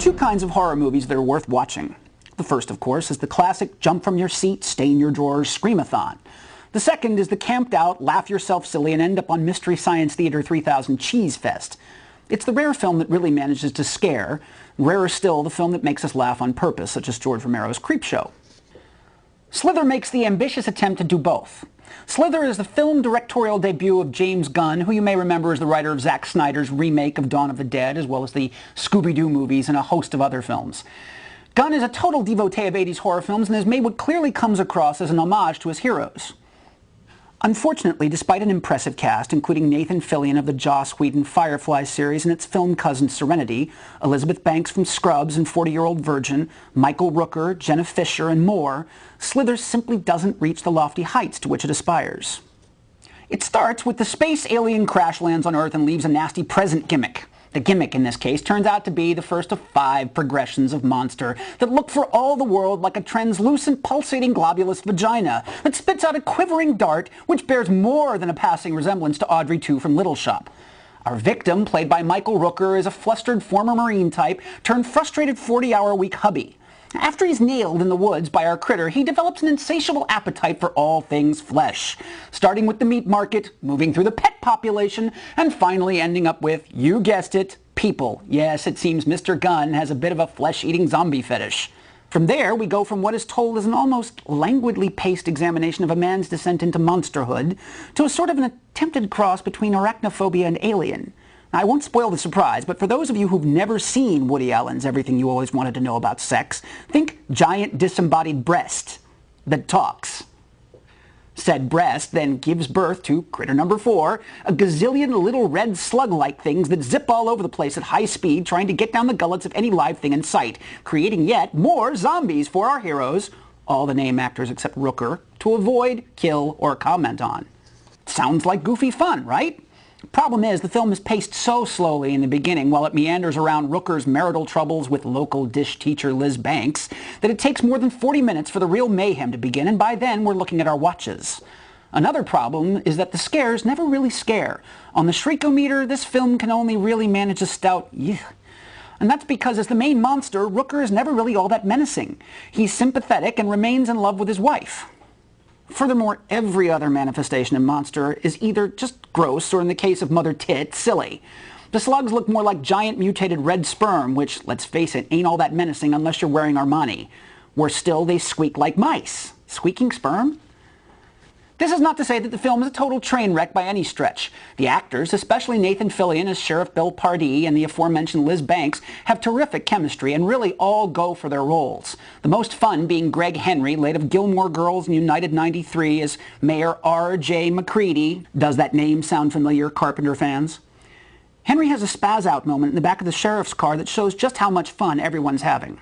two kinds of horror movies that are worth watching. The first, of course, is the classic jump from your seat, stain your drawers, scream-a-thon. The second is the camped out, laugh yourself silly, and end up on Mystery Science Theater 3000 Cheese Fest. It's the rare film that really manages to scare, rarer still the film that makes us laugh on purpose, such as George Romero's Creepshow. Slither makes the ambitious attempt to do both. Slither is the film directorial debut of James Gunn, who you may remember as the writer of Zack Snyder's remake of Dawn of the Dead, as well as the Scooby-Doo movies and a host of other films. Gunn is a total devotee of 80s horror films and has made what clearly comes across as an homage to his heroes. Unfortunately, despite an impressive cast, including Nathan Fillion of the Joss Whedon Firefly series and its film cousin Serenity, Elizabeth Banks from Scrubs and 40-Year-Old Virgin, Michael Rooker, Jenna Fisher, and more, Slither simply doesn't reach the lofty heights to which it aspires. It starts with the space alien crash lands on Earth and leaves a nasty present gimmick. The gimmick in this case turns out to be the first of 5 progressions of monster that look for all the world like a translucent pulsating globulous vagina that spits out a quivering dart which bears more than a passing resemblance to Audrey 2 from Little Shop. Our victim, played by Michael Rooker, is a flustered former Marine type turned frustrated 40-hour-a-week hubby. After he's nailed in the woods by our critter, he develops an insatiable appetite for all things flesh, starting with the meat market, moving through the pet population, and finally ending up with, you guessed it, people. Yes, it seems Mr. Gunn has a bit of a flesh-eating zombie fetish. From there, we go from what is told as an almost languidly paced examination of a man's descent into monsterhood to a sort of an attempted cross between arachnophobia and Alien. Now, I won't spoil the surprise, but for those of you who've never seen Woody Allen's Everything You Always Wanted to Know About Sex, think giant disembodied breast that talks. Said breast then gives birth to critter number 4, a gazillion little red slug-like things that zip all over the place at high speed trying to get down the gullets of any live thing in sight, creating yet more zombies for our heroes, all the name actors except Rooker, to avoid, kill, or comment on. Sounds like goofy fun, right? Problem is, the film is paced so slowly in the beginning while it meanders around Rooker's marital troubles with local dish teacher Liz Banks that it takes more than 40 minutes for the real mayhem to begin, and by then we're looking at our watches. Another problem is that the scares never really scare. On the shriekometer, this film can only really manage a stout "yeah." And that's because as the main monster, Rooker is never really all that menacing. He's sympathetic and remains in love with his wife. Furthermore, every other manifestation in Monster is either just gross or, in the case of Mother Tit, silly. The slugs look more like giant mutated red sperm, which, let's face it, ain't all that menacing unless you're wearing Armani. Worse still, they squeak like mice. Squeaking sperm? This is not to say that the film is a total train wreck by any stretch. The actors, especially Nathan Fillion as Sheriff Bill Pardee and the aforementioned Liz Banks, have terrific chemistry and really all go for their roles. The most fun being Greg Henry, late of Gilmore Girls and United 93 as Mayor R.J. McCready. Does that name sound familiar, Carpenter fans? Henry has a spaz-out moment in the back of the sheriff's car that shows just how much fun everyone's having.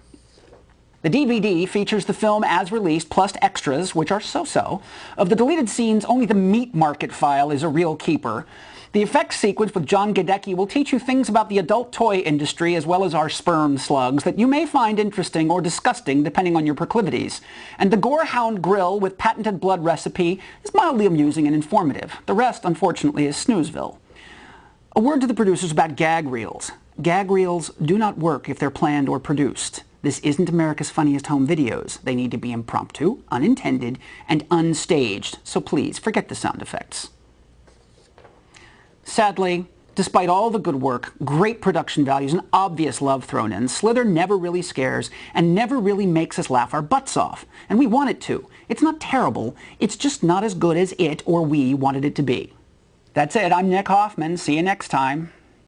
The DVD features the film as released, plus extras, which are so-so. Of the deleted scenes, only the meat market file is a real keeper. The effects sequence with John Gadecki will teach you things about the adult toy industry as well as our sperm slugs that you may find interesting or disgusting depending on your proclivities. And the Gorehound grill with patented blood recipe is mildly amusing and informative. The rest, unfortunately, is snoozeville. A word to the producers about gag reels. Gag reels do not work if they're planned or produced. This isn't America's Funniest Home Videos. They need to be impromptu, unintended, and unstaged, so please forget the sound effects. Sadly, despite all the good work, great production values, and obvious love thrown in, Slither never really scares and never really makes us laugh our butts off. And we want it to. It's not terrible, it's just not as good as it or we wanted it to be. That's it, I'm Nick Hoffman. See you next time.